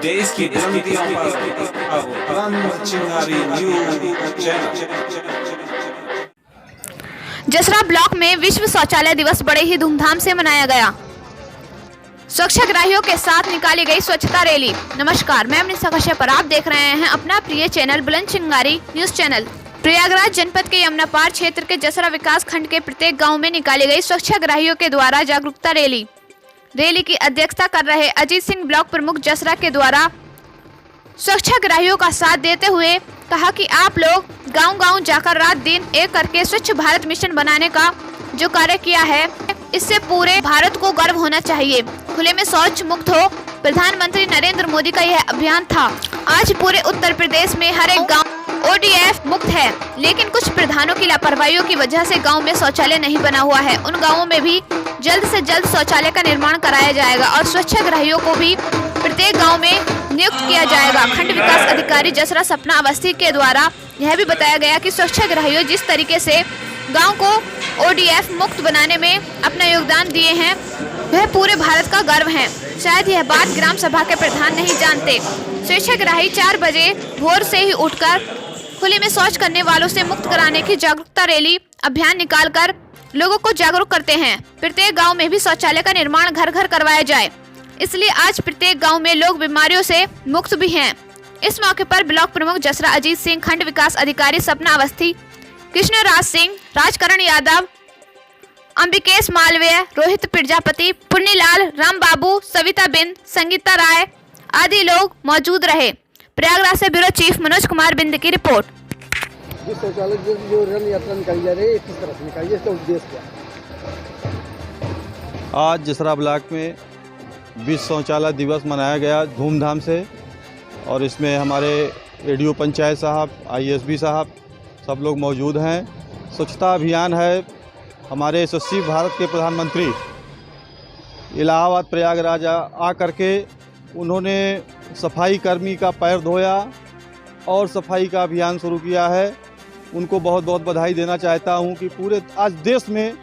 देश की बुलंदियों पर अब बुलंद चिंगारी न्यूज चैनल। जसरा ब्लॉक में विश्व शौचालय दिवस बड़े ही धूमधाम से मनाया गया। स्वच्छाग्राहियों के साथ निकाली गई स्वच्छता रैली। नमस्कार, मैं अमृता कश्यप पर आप देख रहे हैं अपना प्रिय चैनल बुलंद चिंगारी न्यूज चैनल। प्रयागराज जनपद के यमुनापार क्षेत्र के जसरा विकास खंड के प्रत्येक गांव में निकाली गई स्वच्छाग्राहियों के द्वारा जागरूकता रैली। रैली की अध्यक्षता कर रहे अजीत सिंह ब्लॉक प्रमुख जसरा के द्वारा स्वच्छाग्राहियों का साथ देते हुए कहा कि आप लोग गांव-गांव जाकर रात दिन एक करके स्वच्छ भारत मिशन बनाने का जो कार्य किया है, इससे पूरे भारत को गर्व होना चाहिए। खुले में शौच मुक्त हो, प्रधानमंत्री नरेंद्र मोदी का यह अभियान था। आज पूरे उत्तर प्रदेश में हर एक गांव ODF मुक्त है, लेकिन कुछ प्रधानों की लापरवाहियों की वजह से गांव में शौचालय नहीं बना हुआ है। उन गांवों में भी जल्द से जल्द शौचालय का निर्माण कराया जाएगा और स्वच्छाग्राहियों को भी प्रत्येक गांव में नियुक्त किया जाएगा। खंड विकास अधिकारी जसरा सपना अवस्थी के द्वारा यह भी बताया गया कि स्वच्छाग्राहियों जिस तरीके से गांव को ODF मुक्त बनाने में अपना योगदान दिए हैं, वह पूरे भारत का गर्व है। शायद यह बात ग्राम सभा के प्रधान नहीं जानते। स्वच्छाग्राही 4 बजे भोर से ही उठकर खुले में शौच करने वालों से मुक्त कराने की जागरूकता रैली अभियान निकालकर लोगों को जागरूक करते हैं। प्रत्येक गाँव में भी शौचालय का निर्माण घर घर करवाया जाए, इसलिए आज प्रत्येक गांव में लोग बीमारियों से मुक्त भी हैं। इस मौके पर ब्लॉक प्रमुख जसरा अजीत सिंह, खंड विकास अधिकारी सपना अवस्थी, कृष्ण राज सिंह, राजकरण यादव, अंबिकेश मालवीय, रोहित प्रजापति, पुण्यलाल, राम बाबू, सविता बिंद, संगीता राय आदि लोग मौजूद रहे। प्रयागराज से ब्यूरो चीफ मनोज कुमार बिंद की रिपोर्ट। शौचालय जो रन यात्रा निकाली जा रही है, किस तरह से निकाली है, इसका उद्देश्य क्या है? आज जसरा ब्लॉक में विश्व शौचालय दिवस मनाया गया धूमधाम से, और इसमें हमारे ADO पंचायत साहब, ISB साहब सब लोग मौजूद हैं। स्वच्छता अभियान है। हमारे यशस्वी भारत के प्रधानमंत्री इलाहाबाद प्रयागराज आ करके उन्होंने सफाई कर्मी का पैर धोया और सफाई का अभियान शुरू किया है। उनको बहुत बहुत बधाई देना चाहता हूं कि पूरे आज देश में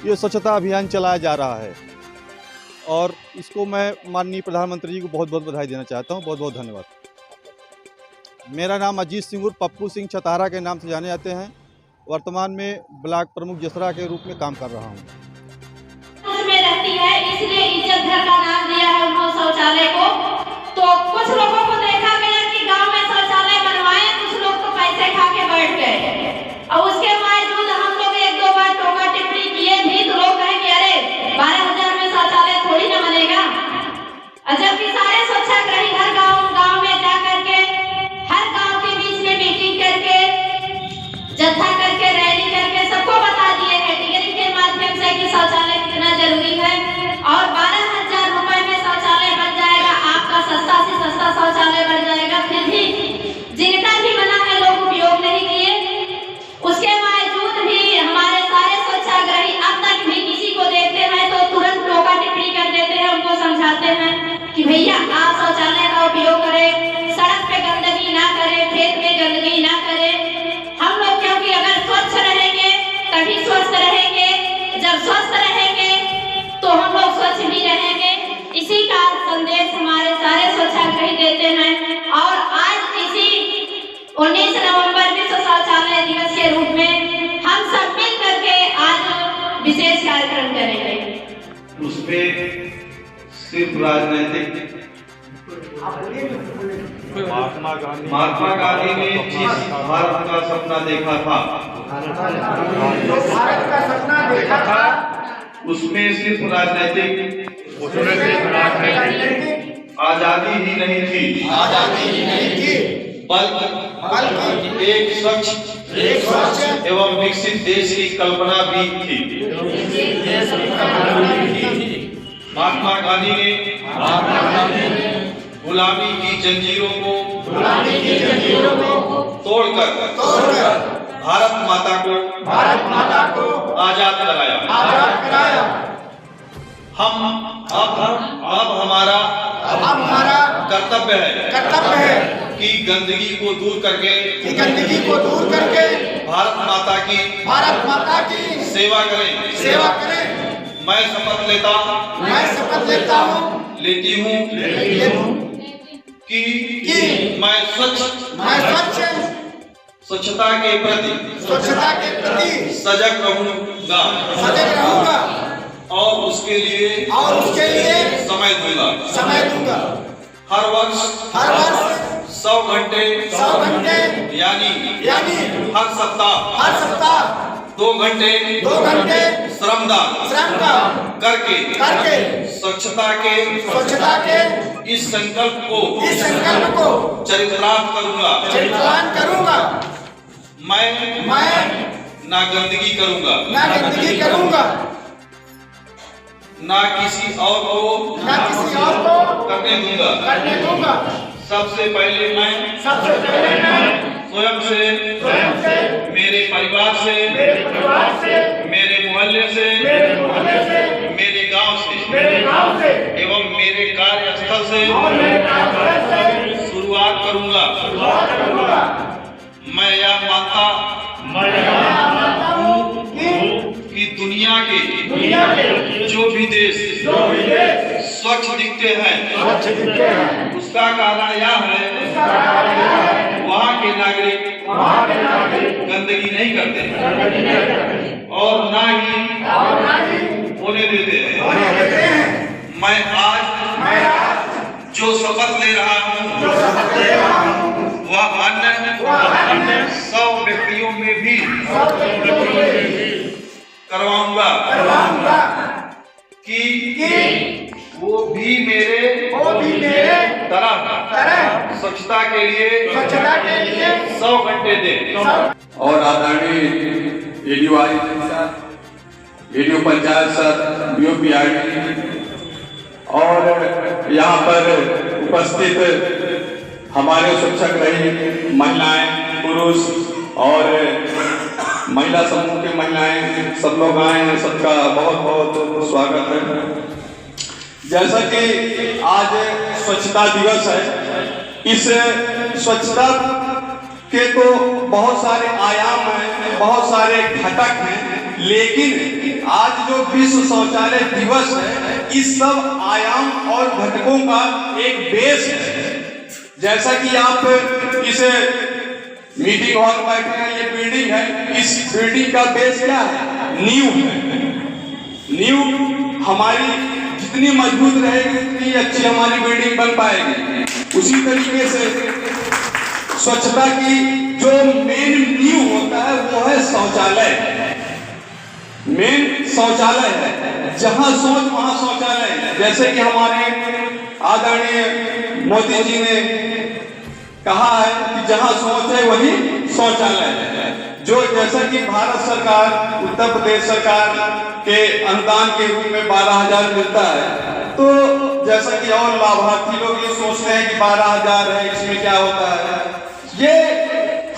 ये स्वच्छता अभियान चलाया जा रहा है, और इसको मैं माननीय प्रधानमंत्री जी को बहुत बहुत बधाई देना चाहता हूं। बहुत बहुत धन्यवाद। मेरा नाम अजीत सिंह उर्फ पप्पू सिंह छतारा के नाम से जाने जाते हैं। वर्तमान में ब्लॉक प्रमुख जसरा के रूप में काम कर रहा हूं। उसमें रहती है, इसलिए इज्जत घर का नाम दिया है उन्होंने शौचालय को। तो कुछ लोगों को देखा गया कि गांव में शौचालय बनवाए, कुछ लोग तो पैसे खा के बैठ गए, और उसके बावजूद हम लोग 1-2 बार टोका टिप्पणी किए भी तो लोग कहे कि अरे 12,000 में शौचालय थोड़ी ना बनेगा। जबकि सारे स्वच्छाग्राही हर गांव में जा करके, हर गांव के बीच में मीटिंग करके, जत्था करके, रैली करके सबको बता दिए कैटेगरी के माध्यम से कि शौचालय कितना जरूरी है, और 12,000 रुपए में शौचालय बन जाएगा। आपका सस्ता से सस्ता शौचालय बन जाएगा। फिर भी जिनका भी बना है लोग उपयोग नहीं किए। उसके बावजूद भी हमारे सारे स्वच्छाग्राही अब तक भी किसी को देखते हैं तो तुरंत टोका टिप्पणी कर देते हैं। उनको समझाते हैं कि भैया आप शौचालय का उपयोग करें, सड़क पे गंदगी ना करें, खेत में गंदगी ना करें। हम लोग क्योंकि अगर स्वच्छ रहेंगे तभी स्वस्थ रहेंगे, जब स्वस्थ रहेंगे तो हम लोग स्वच्छ भी रहेंगे। इसी का संदेश हमारे सारे स्वच्छाग्राही देते हैं। और आज इसी 19 नवंबर विश्व शौचालय दिवस के रूप में हम सब मिल करके आज विशेष कार्यक्रम करेंगे। उसमें सिर्फ राजनीतिक महात्मा गांधी ने जिस भारत का सपना देखा था, उसमें सिर्फ राजनीतिक आजादी ही नहीं थी, बल्कि एक स्वच्छ एवं विकसित देश की कल्पना भी थी। महात्मा गांधी ने गुलामी की जंजीरों को तोड़कर भारत माता को आजाद कराया। अब हमारा कर्तव्य है कि गंदगी को दूर करके भारत माता की सेवा करें। मैं शपथ लेता हूँ कि मैं स्वच्छता के प्रति सजग रहूंगा और उसके लिए समय दूंगा। हर वर्ष 100 घंटे यानी हर सप्ताह 2 घंटे श्रमदान करके स्वच्छता के इस संकल्प को चरितार्थ करूंगा। मैं ना गंदगी करूंगा, ना किसी और को करने दूंगा। सबसे पहले मैं स्वयं से, मेरे परिवार से, मेरे मोहल्ले से, मेरे गांव से एवं मेरे कार्यस्थल से शुरुआत करूंगा। मैं यह मानता हूँ कि दुनिया के जो भी देश स्वच्छ दिखते हैं उसका कारण यह है वहाँ के नागरिक गंदगी नहीं करते और ना ही होने देते हैं। मैं आज जो शपथ ले रहा हूँ वह अन्य 100 व्यक्तियों में भी करवाऊंगा कि वो भी मेरे तरह स्वच्छता के लिए 100 घंटे दे। और आदरणीय ADO ADO panchayat sir BOPRD और यहाँ पर उपस्थित हमारे शिक्षक रही महिलाएं, पुरुष और महिला समूह की महिलाएं सब लोग आए हैं, सबका बहुत बहुत स्वागत है। जैसा कि आज स्वच्छता दिवस है, इस स्वच्छता के तो बहुत सारे आयाम हैं, बहुत सारे घटक हैं, लेकिन आज जो विश्व शौचालय दिवस है इस सब आयाम और घटकों का एक बेस है। जैसा कि आप इस मीटिंग हॉल में बैठे हैं, ये बिल्डिंग है, इस बिल्डिंग का बेस क्या है? नींव है। नींव हमारी जितनी मजबूत रहेगी उतनी अच्छी हमारी बिल्डिंग बन पाएगी। उसी तरीके से स्वच्छता की जो मेन नींव होता है वो है शौचालय। मेन शौचालय है, जहां सोच वहां शौचालय है। जैसे कि हमारे आदरणीय मोदी जी ने कहा है कि जहां सोच है वही शौचालय है। जो जैसा कि भारत सरकार, उत्तर प्रदेश सरकार के अनुदान के रूप में 12,000 मिलता है, तो जैसा कि और लाभार्थी लोग ये सोचते हैं कि 12,000 है, इसमें क्या होता है। ये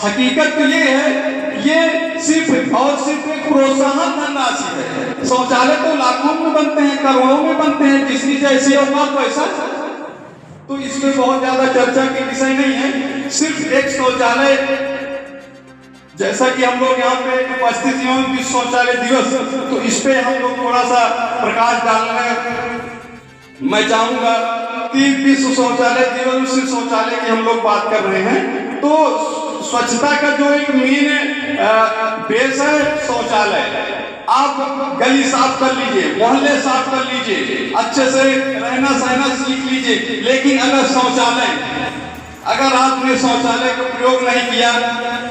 हकीकत तो ये है, ये सिर्फ और सिर्फ एक प्रोत्साहन धनराशि है। शौचालय तो लाखों में बनते हैं, करोड़ों में बनते हैं, जिसकी जैसी औकात वैसा, तो इसमें बहुत ज्यादा चर्चा के विषय नहीं है। सिर्फ एक शौचालय, जैसा कि हम लोग यहाँ पे उपस्थित हैं विश्व शौचालय दिवस, तो इस पे हम लोग थोड़ा सा प्रकाश डालना मैं चाहूंगा कि विश्व शौचालय दिवस, सिर्फ शौचालय की हम लोग बात कर रहे हैं, तो स्वच्छता का जो एक मेन बेस है शौचालय। आप गली साफ कर लीजिए, मोहल्ले साफ कर लीजिए, अच्छे से रहना सहना सीख लीजिए, लेकिन अगर आपने शौचालय का प्रयोग नहीं किया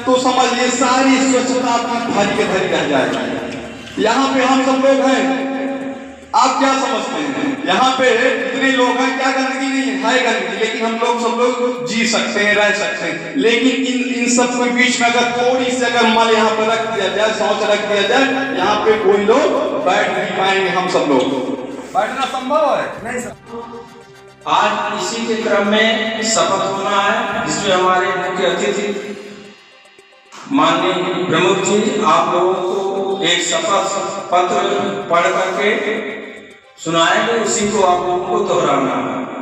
तो समझिए सारी स्वच्छता आपकी धरी के धरी रह जाएगी। यहाँ पे हम सब लोग हैं, आप क्या समझते हैं? यहाँ पे इतने लोग हैं, क्या गंदगी नहीं है गंदगी, लेकिन हम लोग सब लोग जी सकते हैं, रह सकते हैं। लेकिन इन सब के बीच में अगर थोड़ी सी अगर मल यहाँ पर रख दिया जाए, शौच रख दिया जाए, यहाँ पे कोई लोग बैठ नहीं पाएंगे। हम सब लोग बैठना संभव है नहीं सर। आज इसी के क्रम में शपथ होना है, जिसमें हमारे मुख्य अतिथि माननीय प्रमुख जी आप लोगों को एक शपथ पत्र पढ़ करके सुनाएंगे, उसी को आप लोगों को दोहराना है।